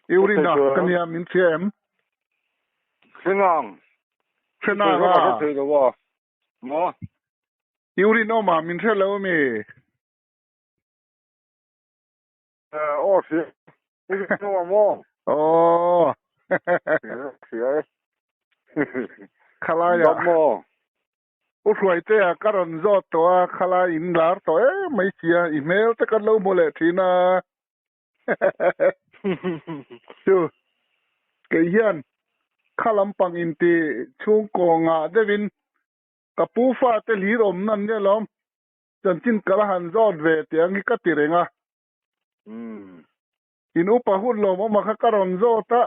Iurina kania min cm Senang Senang thế đó mà Iurina mà min thế lâu mi ô thế nó mà oh thế khalaya đâm mà usuai te karon zo to khala in lar to mai chia email te kan lo mole thina chu ke hian khalam pang in ti chung ko nga devin kapu fa te lirom nan ne lom chan chin kala han zot ve te angi ka tirenga in upa hun lo ma kha karon zo ta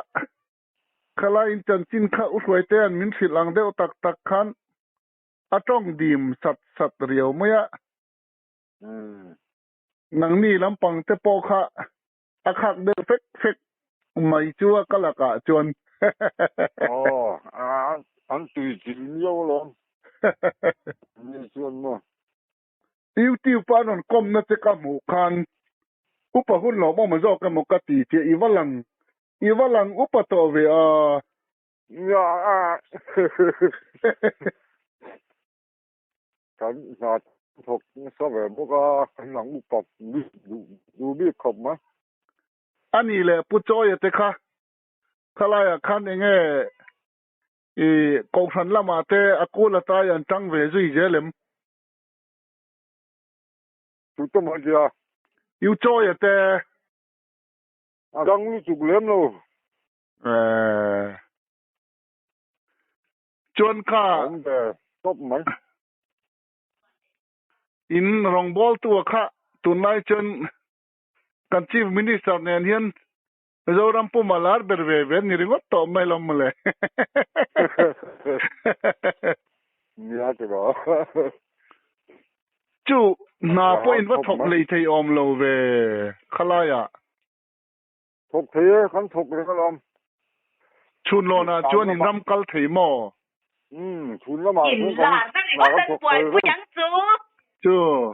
khala in chan chin kha usuai te an min silang deu tak tak khan atong dim sat riau maya nang ni lampang te po kha akhak de fek mai chua kalaka chuan oh anh tùy chỉnh nhau lắm như chuan mà YouTube pa non kom na te ka mu khan upa hun lo ma zo ka mo ka ti che iwalang upa to ve ya kan na thuộc so về bốc nắng bọc du biết không mà ani le pu cho ye te kha khala ya khan enge ko san lama te akula ta yan tang ve zui jelem chú tâm hơn chưa yu cho ye te đang đi chụp lem luôn chuan kha ông về top mấy in rong bol tu kha tunlai chen kan chief minister nen hian zoram pu malar berve ni ringot to mai lom le nhớ cái đó chu na po in va thok lei thei om lo ve khalaya thục thế khán thục rồi làm chun lo na chuan in ram kal thei mo chun lắm mà Có tên của dân chú. chu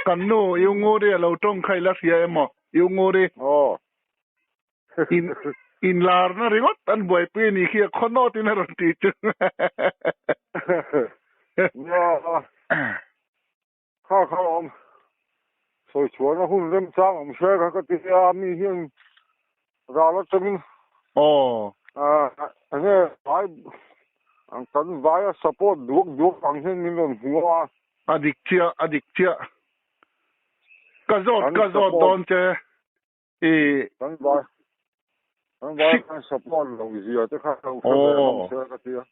kan no yu ngo de lo tong khai la sia mo yu ngo de in lar na ringot an boy pe ni khia khono tin ron ti chu khá làm rồi chuan nó hun lem trang ông xe cái tiếng mi hiền ra nó chân anh ấy phải anh cần vay support duộc anh hiền mình làm hoa adiktia ka zot don che cần vay support lâu gì à, thế khác đâu xe cái tiếng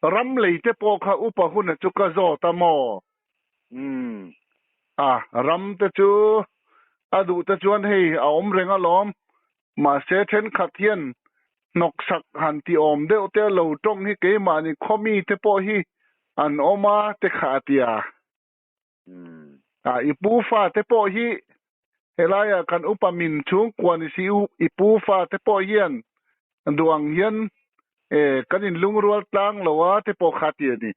ram lei te po kha upa hun chu ka zot ta mo ram te chu adu te chuan hei a om renga lom ma se then khathian nok sak han ti om deuh te lo tong hi ke ma ni khomi te po hi an oma te khatia ipu fa te po hi helaya kan upamin chung kwan si ipu fa te po hian duang hian kanin lungrual tlang lowa te po khatia ni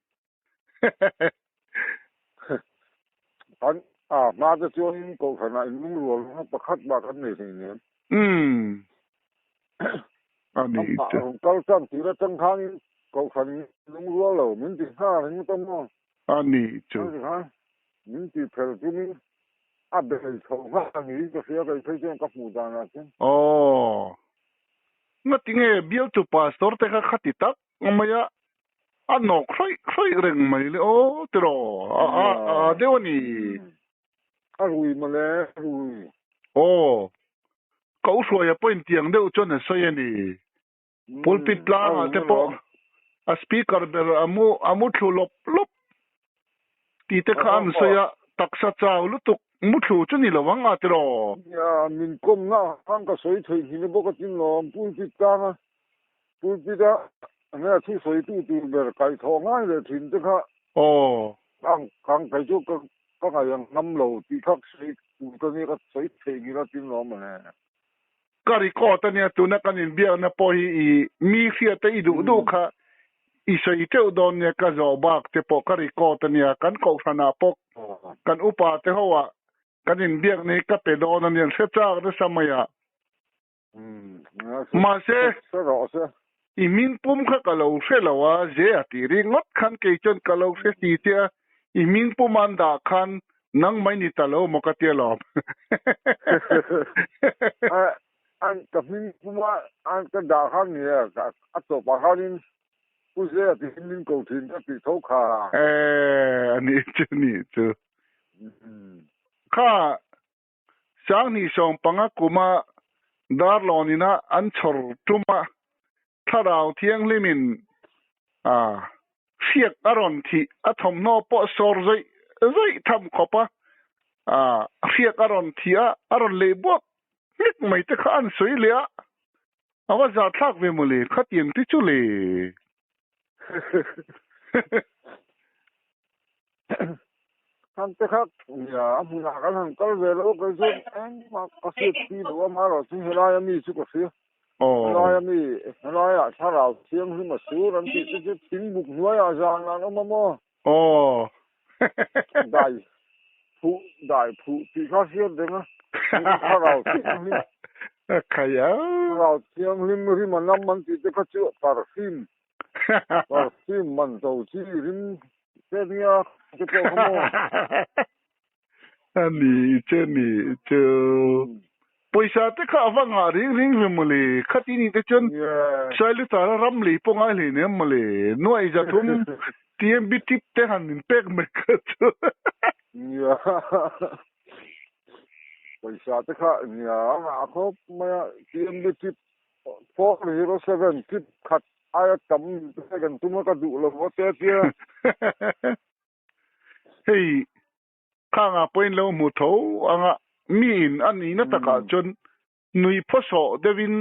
anh mà cái chuyện cổ phần này cũng luôn nó bắt khát bà cái này thì nhỉ ani câu chân chỉ là chân khang cổ phần cũng luôn rồi mình chỉ ha mình tâm mà ani chu mình chỉ phải cái mình để thầu ha nghĩ cái phía cái chuyện các phụ gia là chứ nga tinge bial tu pastor te kha khatitak ngmaya anok khoi reng mai le tro dewani rui mà le rui cậu soi ya point tiang deuh chon soi ani pulpit la te po a speaker ber amu thulop lop ti te khan soya taksa chaw lutuk muthu chuni lawanga tro ya min kom na hang ka soi thei ni bo ka tin lo pulpit ka pulpit a nga thu soi tu ber kai tho ngai le thin te kha kang kai chu ka ka yang nam lo ti khak sei tu ka ni ka soi thei ni la tin lo ma ne kari ko ta ne tu na kanin bia na po hi mi khia te du kha i sei te don ne ka zo bak te po kari ko ta ne kan ko sana pok kan upa te howa kanin biak ne ka pe don ne se cha de samaya mà sẽ imin pum kha kalau se lawa je atiri ngot khan ke chon kalau se ti tia imin pum anda khan nang mai ni talo mokatia lo an kamin puma an ka da khan ni a to pa khanin ku je ti min ko thin ti tho kha ani chu kha sang ni song panga kuma dar lonina an chor tuma thadau thiang limin siak aron thi athom no po sor zai tham khopa siak aron thia aron le bok lik mai te khan soi lia awa za thak ve mole khatien ti chu le han te khak ya na kan han kal ve lo ko so en ma ka se ti lo ma ro si hela mi chu ko si hela mi hela ya cha rao thiang hi ma su ran ti te ting buk nuai a za na no ma mo đại phụ thì có siêu đấy mà sao đầu kaya đầu tiếng lim mà năm mình thì có chữa parfum mình đầu chi lim cái nia cái chỗ không ani cheni cho paisa te kha wa nga ring ve mole khati ni te chon sai lu ta ram li po ngai le ne mole noi ja thum tiem bi tip te han pek me ka chu paisa te kha ya ma ko ma tiem bi tip 407 tip khat ai tam te kan tum ka du lo mo te tia hey khanga point lo mu tho anga min ani na taka chon nui phoso devin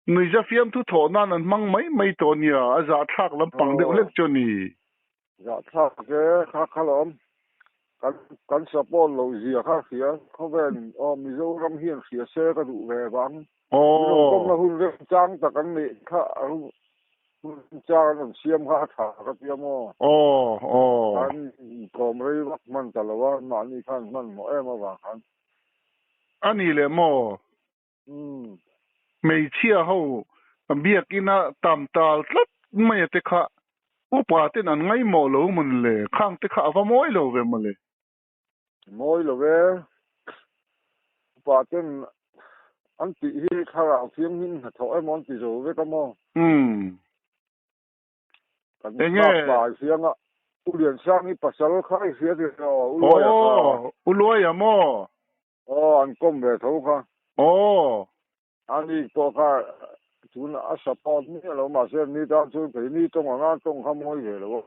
nui ja fiam thu tho na nan mang mai to nia aza thak lam pang de lek choni dạ thak ke kha lom kan support lo zia kha khia kho ven mizo ram hian khia se ka du ve bang ko na hun re chang ta kan ni kha cha nó xiêm ha thả cái tiêm mò anh còn mấy bắt mình trả lời mà anh khăn mình mỗi em mà vào khăn anh ile mò mấy chia hậu biết cái na tam tal lắm mấy thế khá upa tên anh ngay mò lâu mình lệ khang thế khá và mỗi lâu về mình lệ mỗi lâu về upa tên anh chị hi khá là phiền hin thọ em món chị rồi với cái mò anh nghe bài phiền á u liền sang đi pasal khai phiền thì u lôi à mò anh công về thấu khá anh đi có khá chú nó support mi lo mà xem mi ta chú thấy mi trong ngã trong không hỏi về lo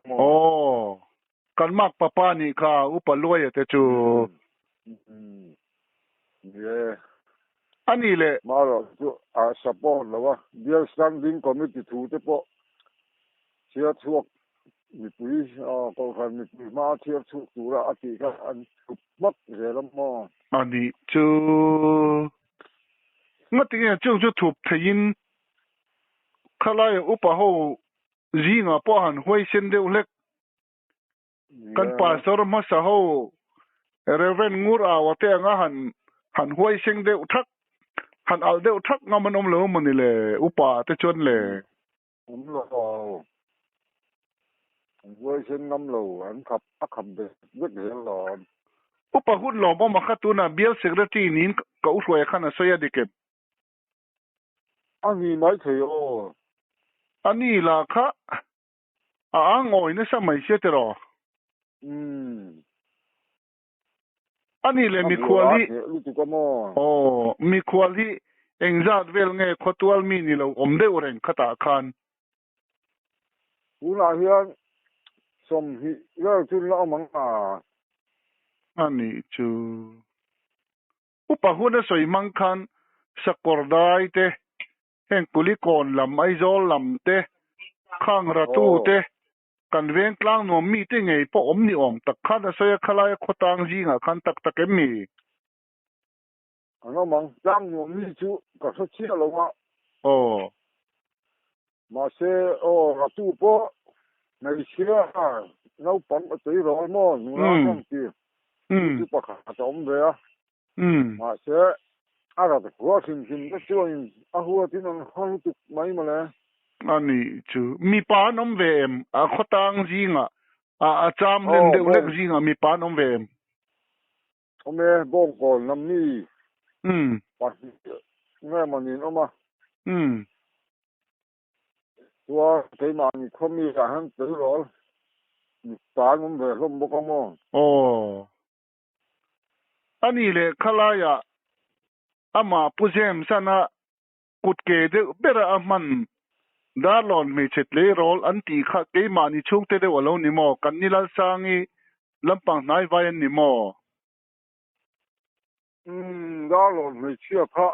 kan mak papa ni kha upa loi te chu yeah ani le ma lo chú support lo dia standing committee thu te po chia thuốc mi pui ko khan mi pui ma chia thu tu ra ati ka an mất về lắm mo ani chu ngati nge chu thup thain khalai upa ho zinga po han hoi sen de ulek kan pastor ma sa ho reverend ngur a wate nga han hoi seng de uthak han al de uthak ngaman lo mani le upa te chon le lo hoi sen ngam lo an khap de biết lo upa hut lo mo makhatuna biel secretary nin ka usoi khana soya diket ani mai thei ani la kha ngoi na sa mai se te ro ani le mi khwali mi khwali engzat vel nge khotwal mi ni lo omde oreng khata khan u la hian som hi ro chun lo mang ani chu upa huna soi mang khan sakordai te heng pulikon lam aizol lam te khang ratu te kan veng tlang no mi te ngei po om ni om tak khan soya khalai khotang ji nga khan tak tak mi nó mong tlang no mi chu ka so chi lo ma mà se ratu po nei sia no pon a tei ro mo nu na sam ti chu pa kha tom ve mà se ara ta hua sim ta chuan a hua tin an hoi tu mai ma le ani chu mi pa nom ve em a khotang zinga a cham len de lek zinga mi pa nom ve em ome bong ko nam ni pa nghe mà nhìn ông mà tua thấy mà nhìn khôngมีcả hắn tử rồi tán cũng về không bốc không mong ani le khalaya ama pujem sana kutke de bera aman dalon me chetle rol anti kha ke mani chungte de walo ni mo kanila sangi lampang nai vayan ni mo dalon me chia kha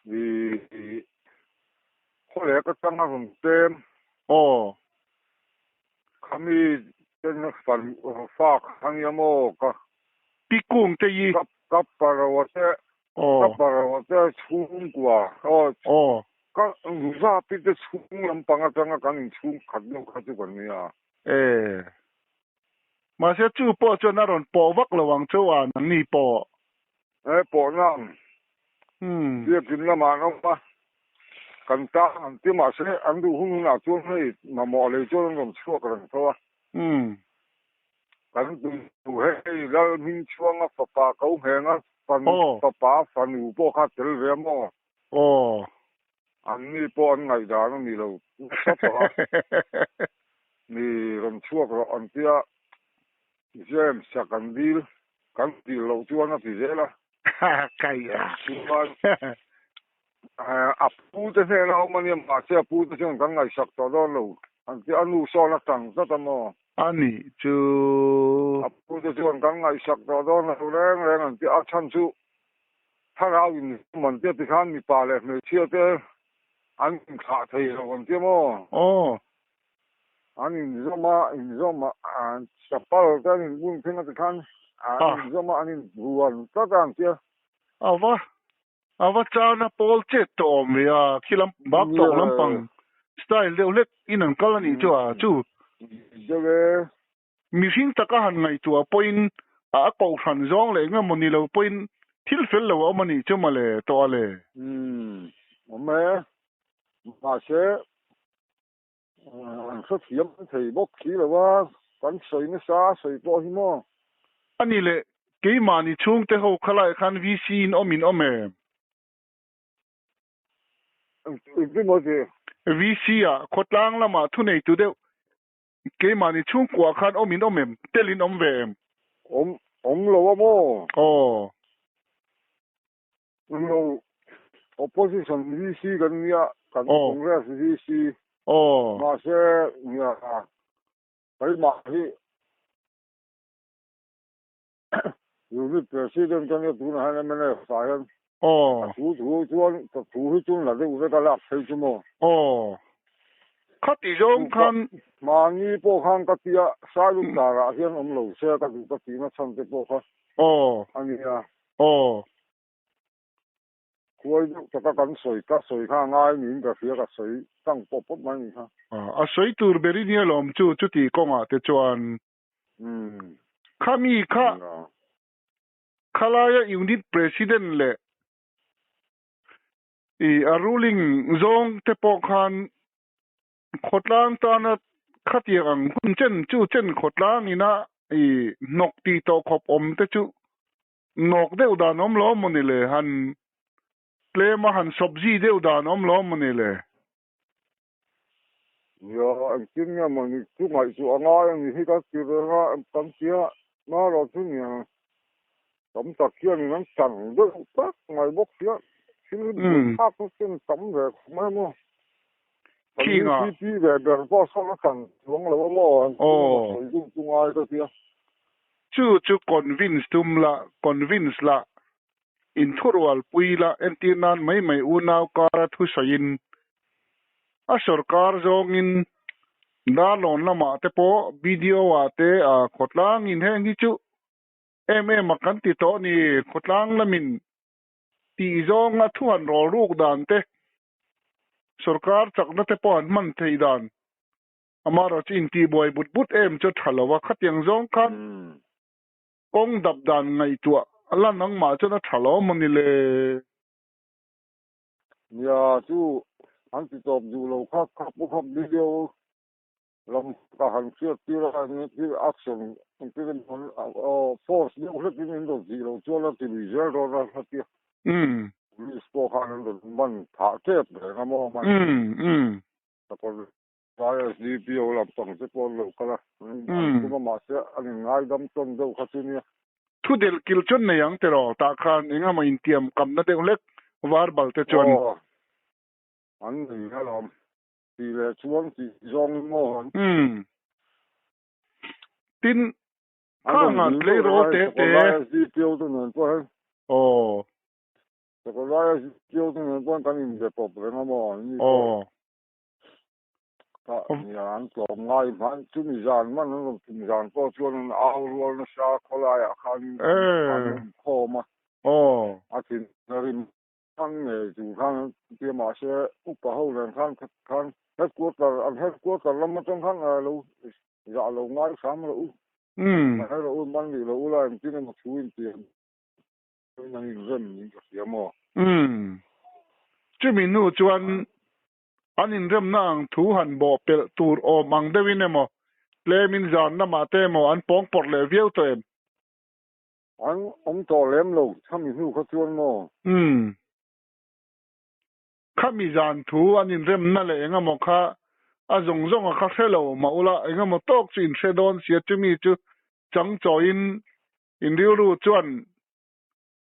vì có lẽ cái tăng hàng tem kami trên phần pha hàng yamo ka pikung te yi cấp parawate chung qua các người ta biết cái chung làm bằng cái tăng cái chung khát đâu khát chứ còn gì à mà sẽ chú bỏ cho nó rồi bỏ vắc là hoàng châu à nắng ni bỏ bỏ nam việc kinh là mà nó mà cần ta anh tí mà sẽ anh đủ hung nào chuông hay mà mò lấy cho nó làm chua cái thôi cần đủ hay là mình chuông á papa câu hẹn á phần papa phần đủ bỏ khát chơi về mò anh đi bỏ anh ngày đó nó đi đâu sắp rồi đi làm chua cái anh tí á James cần đi lâu chuông á thì dễ là cái apu te se na mani ma se apu te se kan ngai sak to do lo an ti anu so na tang ta ta mo ani chu apu te se kan ngai sak to do na reng reng an ti a chan chu thara in man te ti khan mi pa le me chia te an kha thei lo an ti mo an in zo ma an sapal ta in bun thing ta khan an zo ma an in buan ta ta ti ava chana pol che tom ya khilam bak to lampang style de ulek inan kalani chu a chu jege mihing taka han ngai tu a point a ko than zong le nga moni lo point thil fel lo amani chu male to ale ome ma se an so thiam thei bok khi lo wa kan soi na sa soi po hi mo ani le ke mani chung te ho khalai khan vc in omin ome VC à khotlang lama thu nei tu de ke mani chung kwa khan omin omem telin omvem lo mo lo opposition VC kan ya kan congress VC ma se ya kai ma hi you president kan ya tu na ha na sa yan thu hi chuan là cái cái lạp thấy chứ mò khát thì giống khăn mà như bộ khăn cái tia sai lúc nào là hiện ông lầu xe cái tia nó sang cái bộ khăn anh ấy à cuối cho các sợi khăn ngay miếng cái phía cái sợi tăng bốc bốc mấy nhỉ à sợi tour beri ni lom chu ti công à te chuan kami khalaya unit president le a ruling zong te po khan khotlang ta na khatiang hun chen khotlang ina nok ti to khop om te chu nok de udan om lo moni le han ple ma han sabji de udan om lo moni le ya anh tin nha mà chú ngày chú anh ai thì cái kia đó em tâm kia nó rồi chú nhà tấm tạc kia thì nó chẳng được tất ngày bốc kia chứ khác nó trên tấm về không ai mua khi ngà đi về về bao sao nó chẳng xuống là bao mò chú ai cái kia chú convince la in thurwal pui la entinan mai unau kara thu sain a sarkar zong in dalon lama te po video ate a khotlang in heng hi chu makan ti to ni khotlang lamin ti zong a thuan ro ruk dan te sarkar chakna te po an man thei dan amaro chin ti boy but chu thalawa khatyang zong khan kong dap dan ngai tua là nang mà cho nó trả lỗ mà đi lệ ya chú anh chỉ tập dù lâu khắp video làm cả hàng kia kia là những cái action những cái force những cái gì đó gì lâu cho là thì bây giờ đó là kia sport hàng đó mình thả kép để làm mình còn vài video làm tổng cái con lâu cả anh cũng mà sẽ anh ngay đâm tuần đâu khác như thu del kil chon này ang tero ta khan inga ma intiam kam na te lek war bal te chon anh thì hay làm thì là chuông thì dòng mò tin ka nga le ro te đi tiêu tôi nên có oh có lại tiêu tôi nên có cái gì để bọc lên mà nhà anh làm ngay mà chúng mình mà nó chúng mình có chuông áo luôn nó sao có lại khăn khô mà thì nó khăn này chủ khăn kia mà sẽ úp vào hậu lên khăn hết quarter lắm mà trong khăn là lâu dạ lâu ngay sáng là úp mà hay là úp mang đi là úp lại chỉ là một số tiền tôi đang dần những cái gì mà chứ mình nu chuan anh in rem nang thu han bo pel tur o mang de win mo le min zan na ma te mo an pong por le vieu to em anh ông to lem lo tham mình nu có chuan mo khami zan thu anh in rem na le nga mo kha a zong zong a kha thelo ma ula nga mo tok chin sedon sia chu mi chu chang cho in riu ru chuan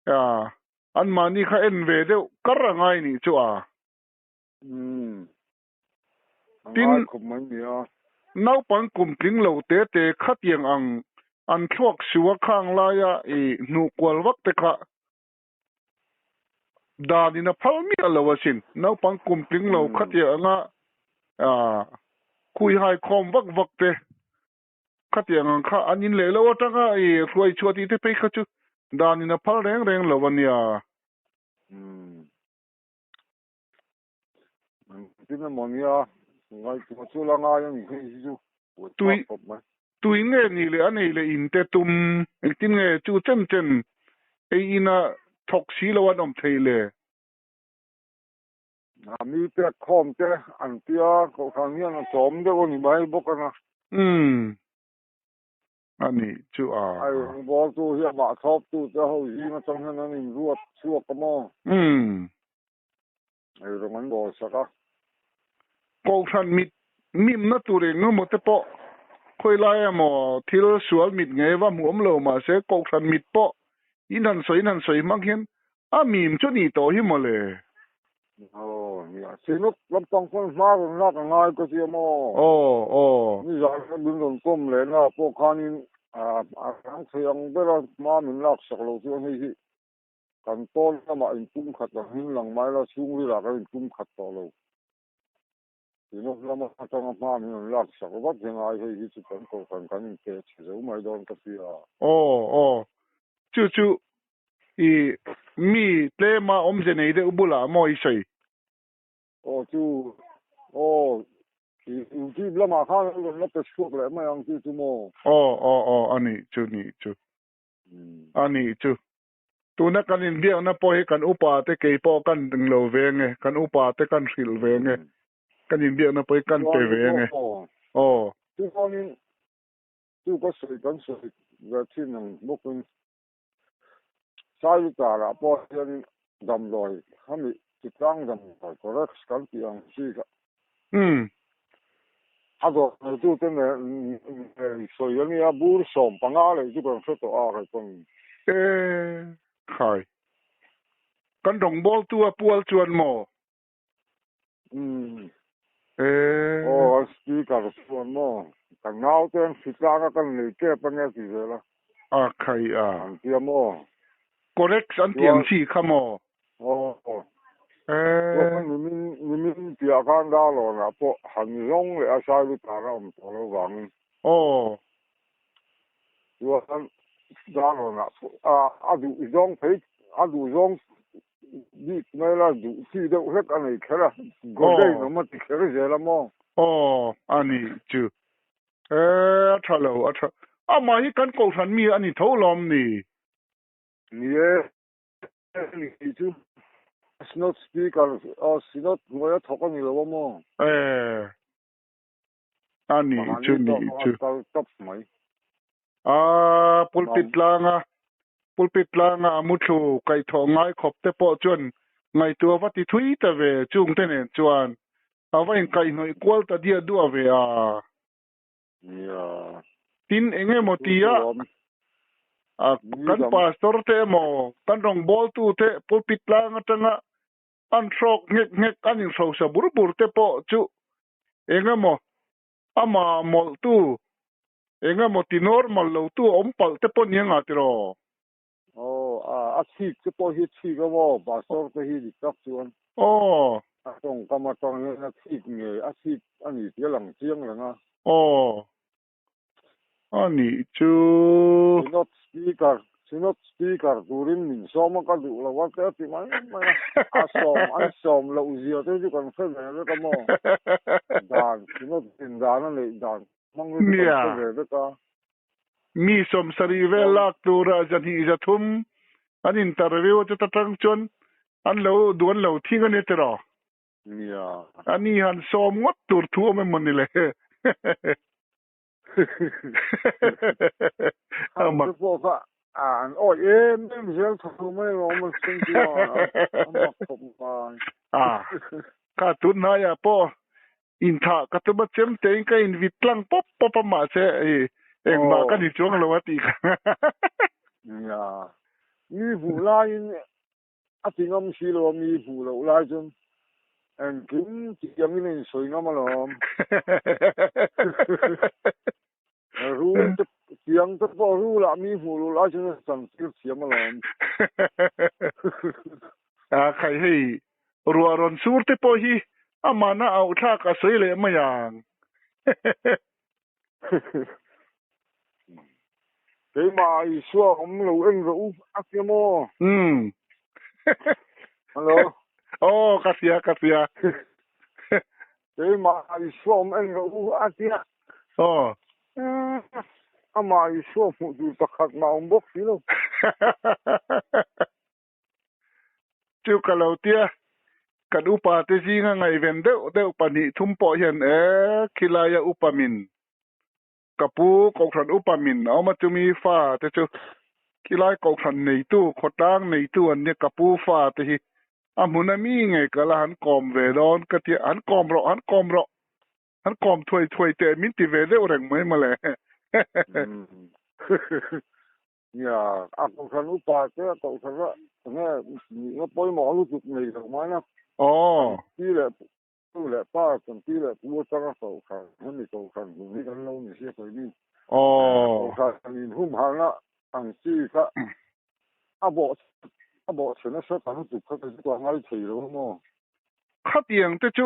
ya an mani kha en ve de karangai ni chu a tin nau pang kum tling lo te te khat yang an thuak suwa khang la ya e nu kwal wak te kha da dina phal mi alo wasin nau pang kum tling lo khat ya nga khui hai khom wak wak te khat yang kha anin le lo ta nga e khoi chuati te pe kha chu da dina phal reng reng lo wan ya tin là món ya ngay chỗ chỗ là ngay những cái gì tui nghe ni le ani le in te tum tin nghe chu chen chen e ina thok si lo an om thei le mi te khom te an tia ko khang hian a chom de oni bai bok ana ani chu a ai bo tu hi ma thop tu te ho ji ma chang han ani ruat suak ka mo ai ro man bo sa ka ko than mit mim na tu re ngo mo te po khoi lai mo thil sual mit nge wa mu om lo ma se ko than mit po inan soi mang hian a mim chu ni to hi mo le ya sinuk lam tong kon ma ro na ka ngai ko si mo ni za ka dun don kom le na po khanin ang sayang bera ma min lak sak lo chu hi kan ton ma in tum khat la hin lang mai la chung ri la ka in tum khat to lo sinuk lam ma tong ma min lak sak wa jeng ai hi chu kan ko kan ke che zo mai don ka pi chu i mi tle ma om je nei de ubula mo i sei chu thì là mà khác nó tự suốt lại mà ông chú mò ani chu tu na kan in bia na po he kan upa te ke po kan ding lo ve nge kan upa te kan hril ve nge kan in bia na po kan te ve nge tu con in tu có sợi kan sợi và thiên năng bốc lên sai cả là po thiên đầm rồi hami chỉ tăng đầm rồi có rất cần tiền gì cả đó tu tên là sợi cái này bur som bằng ale chứ còn số to cái con khai kan dong bol tu a pual chuan mo speaker chuan mo kan nau ten sitanga kan le ke panga ti vela khai an tia mo correct an tiang si khamo min tia kan da lo na po han rong le a sai lu ta ra om to lo wang an da lo na du zong phei du zong đi ngay là đủ chi đâu hết anh này khá là có đây nó mà thì khá là dễ lắm mà anh ấy chứ thà lâu mà hi kan câu thành mi anh ấy thấu lom nè Yeah, ni chứ. Snot speaker, snot người thọc cái minlo mo. Ani chu ni chu. Top mai. Pulpit langa muthu kai tho ngai khop te po chuan ngai tua vati thui ta ve chung te ne chuan awain kai noi kwal ta dia du ave a Yeah. tin enge motia kan pastor te mo kan rong bol tu te pulpit langa tanga an throk ngek an in so sa bur te po chu enge mo ama mol tu enge mo ti normal lo tu ompal te po nianga tiro Asik cái po hi chi cái wo pastor te hi di tak chuan. Tong kama tong ne na thik nge asik ani te lang chiang langa. Ani chu Sinot speaker turin min soma ka du la wa te ti mai asom lo zio te ju kan fe ne ka mo dan sinot tin dan le dan mong ni ka fe ka mi som sari vela tura jani jathum an interview chu tatang chon an lo duan lo thinga ne tero ani han som ngot tur thu me monile ama po ka an nem zel thu me lo mo sing ti ama ko ka tu na ya po in tha ka tu ba chem te ka in vitlang pop ma se eng ma ka ni chong lo ati mi vu la in atingam si lo mi vu lo la jun en kim ti yang ni soi ngam lo ru tiang te po ru la mi vu lo la jun san tir siam lo khai hei ruaron sur te po hi amana au tha ka soi le ma yang thế mà xưa ông lâu anh rủ ác kia mò hello kasia thế mà xưa ông anh rủ ác kia mà xưa phụ du tập khát mà ông bốc xí luôn chú cả lâu tia cả upa te gì ngay ven đeo pani thum po hiền kilaya upamin kapu kokran upamin ama tumi fa te chu kilai kokran nei tu khotang nei tu an ne kapu fa te hi amuna mi ngai kala han kom ve don ka ti han kom thoi te min ti ve de orang mai male ya kokran upa te kokran nghe nó bôi mỏ lúc chụp này được mấy năm tí lệ ba còn tí lệ mua cho nó cầu khăn hắn thì cầu khăn dùng đi ăn lâu thì sẽ phải đi cầu khăn nhìn hung hăng á ăn chi cả bộ chuyện nó sẽ tận chụp cái toàn ngay chỉ luôn mà khát tiền thế chứ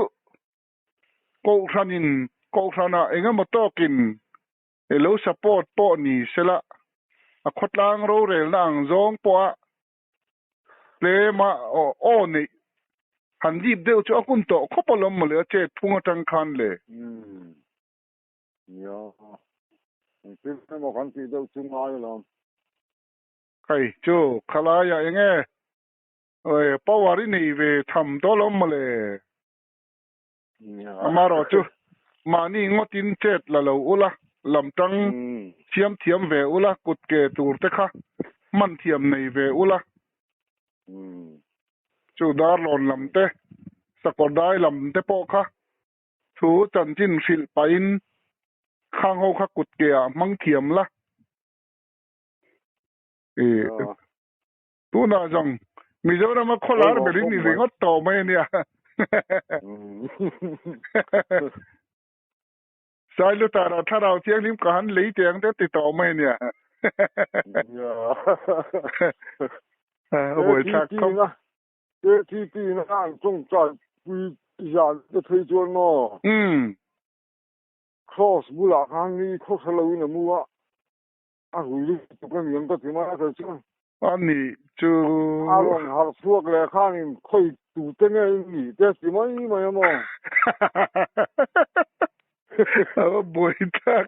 cầu khăn à anh em một tô kinh hello support po ni sela a khotlang ro rel nang zong po le ma nei han dip deu chu akun to khopolom mole che thunga tang khan le yo tin mo kan ti deu chu ngai lo kai chu khala ya enge oi pawari nei ve tham to lom mole amaro chu mani ngotin chet la lo ula lam tang thiam ve ula kut ke tur te kha man thiam nei ve ula chu dar lon lam te sakodai lam te po kha thu chan chin fil pain khang ho kha kut ke mang thiam la tu na jong mi jo na ma kholar berin ni ringot to mai nia sai lu ta ra tha rao chiang lim ka han lei tiang te ti to mai nia ôi chắc không cái TP nó ăn trong trại quy giản cái thời gian nó cross bu lạc hàng đi cross lâu nữa mua gửi đi tụi cái miếng cái gì mà cái chứ anh đi chú long học suốt lại khang khơi tụ tên cái gì cái gì mà bồi chắc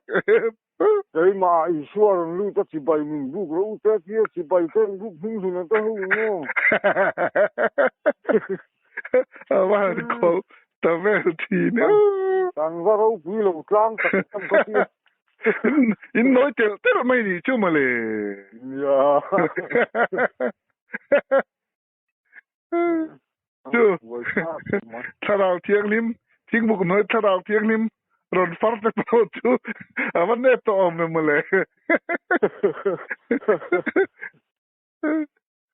cái mà ý xua rồi lưu ta chỉ bày mình bút rồi tết kia chỉ bày tên bút hình hình là ta không ngon mà cô ta về thì nữa tăng vào đâu quý lầu trang tất cả các thứ in nói chuyện thế là mấy đi chứ mà lệ ya chứ thà nào thiêng lim thiêng bụng nói thà nào thiêng lim rồi phát được bao chứ à vấn đề to mà lệ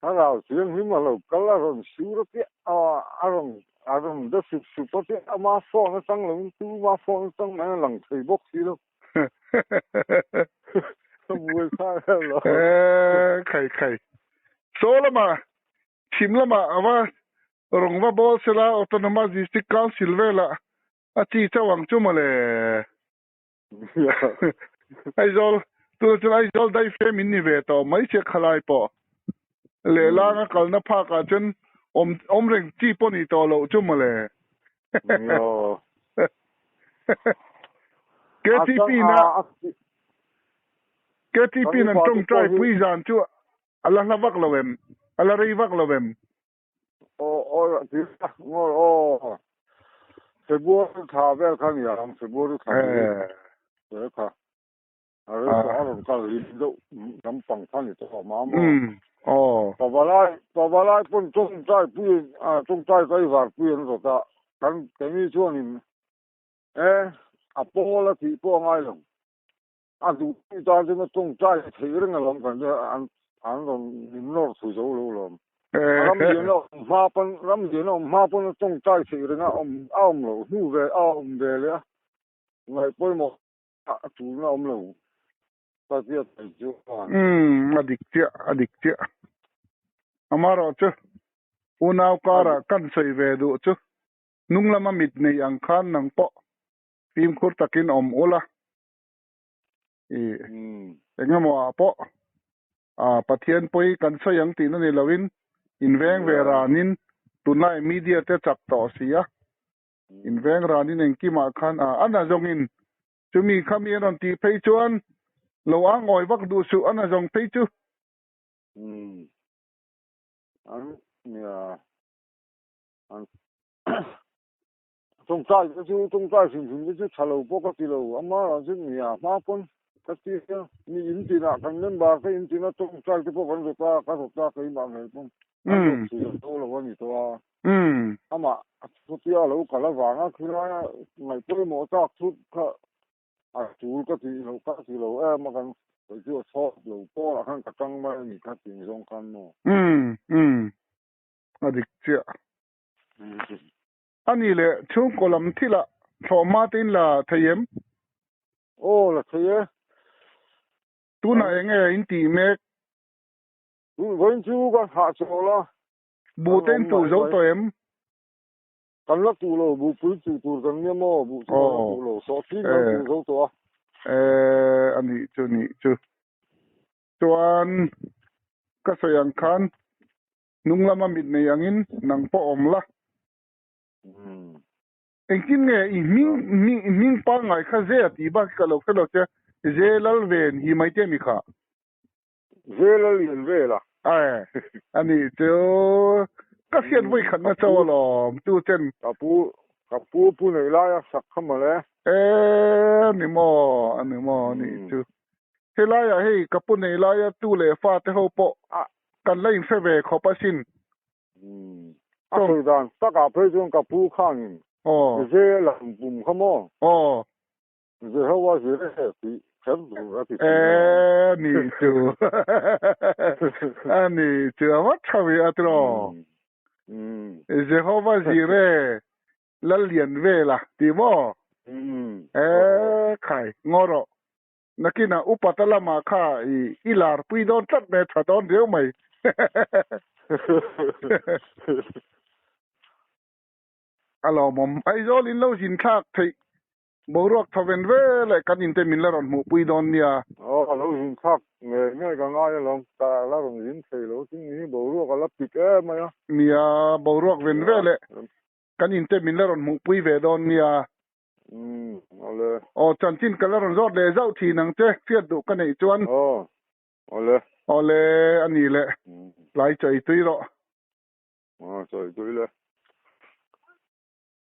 thà nào thiêng lim mà lâu cái là rồi xíu đó kia rồi đó sụp đó kia mà phone nó tăng lên tu mà phone nó tăng mà lằng thầy bốc xí đâu không vui sao rồi khai số là mà chim là mà mà rong va bol sela autonomous district council vela a chi chawang chu male aizol tu aizol dai femin ni ve to mai che khalai po le la nga kal na pha ka chen om reng chi po ni to lo chu male KTP nan tong trai pui zan chu ala na vak lovem ala rei vak lovem se bua tha vel khan ya se bua tha se kha are so ka li do nam pang khan ni to ma mo pa lai pun tong trai pui tong trai kai var pui no ta kan ke mi chuan in a po la ti po ngai lo a du ta je no tong trai thei reng lo kan an lo nim lo su zo lo ram gì nó ma pon trong trai thì nó ông lẩu nu về ông về đấy ngày bôi một chú nó ông lẩu ta biết phải chú adiktia amaro chứ unau kara kan sei ve du chứ nung lama mit nei ang khan nang po tim khur takin ola engamo po pathian poi kan sayang tin ni lawin inveng ve ranin tunlai media te chak to sia inveng ranin engki ma khan ana jongin chumi khami ron ti phei chuan lo a ngoi vak du su ana jong phei chu an ya an trong trai xin chứ chalo po ka ti lo ama ra chứ ya ma pon ka ti ni in ti na kan men ba ka in ti na trong trai te po kan ka cái ma me pon to lo ni to ama tu ti lo ka la wa nga khira ngai po mo ta tu ka chú ka ti lo ma kan ju so lo po la kan ka tang ma ni ka ti jong kan no adiktia ani le chung kolam thila thoma tin la thayem la thaye tu na enge inti me tu goin chu ka ha cho la bu ten tu zo to em kan la tu lo bu pu tu kan ne mo bu tu lo so ti kan tu zo to ani chu ni chu chuan ka sayang khan nung lama mit nei angin nang po om la engkin nge i ming pa ngai kha ze ati ba ka lo che ze lal ven hi mai te mi kha ze lal yen ve la ani cho ka sian voi khan na chaw lo tu chen ka pu nei la ya sak kham le ni mo ni chu he la ya he ka pu nei la ya tu le fa te ho po kan la in fe ve kho pa sin thôi dan ta cả phê chung cả pu khang dễ làm bùm không mò dễ hao quá dễ thì chém bùm ra thì ni chú ni chú mất sao vậy atro dễ hao quá dễ là liền về là thì mò khai ngoro nakina upatala ma kha ilar pui don tat me tha don reu mai alo mom ai zo lin lo jin thak thei boruak thaven ve le kan in te min la ron mu pui don nia lo jin thak nge ka ngai lo ta la ron jin thei lo tin ni boruak la pik ma ya nia boruak ven ve le kan in te min la ron mu pui ve don nia เอาเลยอ๋อจันจินกันแล้วรอดเลยเจ้าทีนังเจ๊เฟียดดูกันไอ้จวนเอาเลยอันนี้แหละหลายใจตุ้ยหรอใจตุ้ยเลย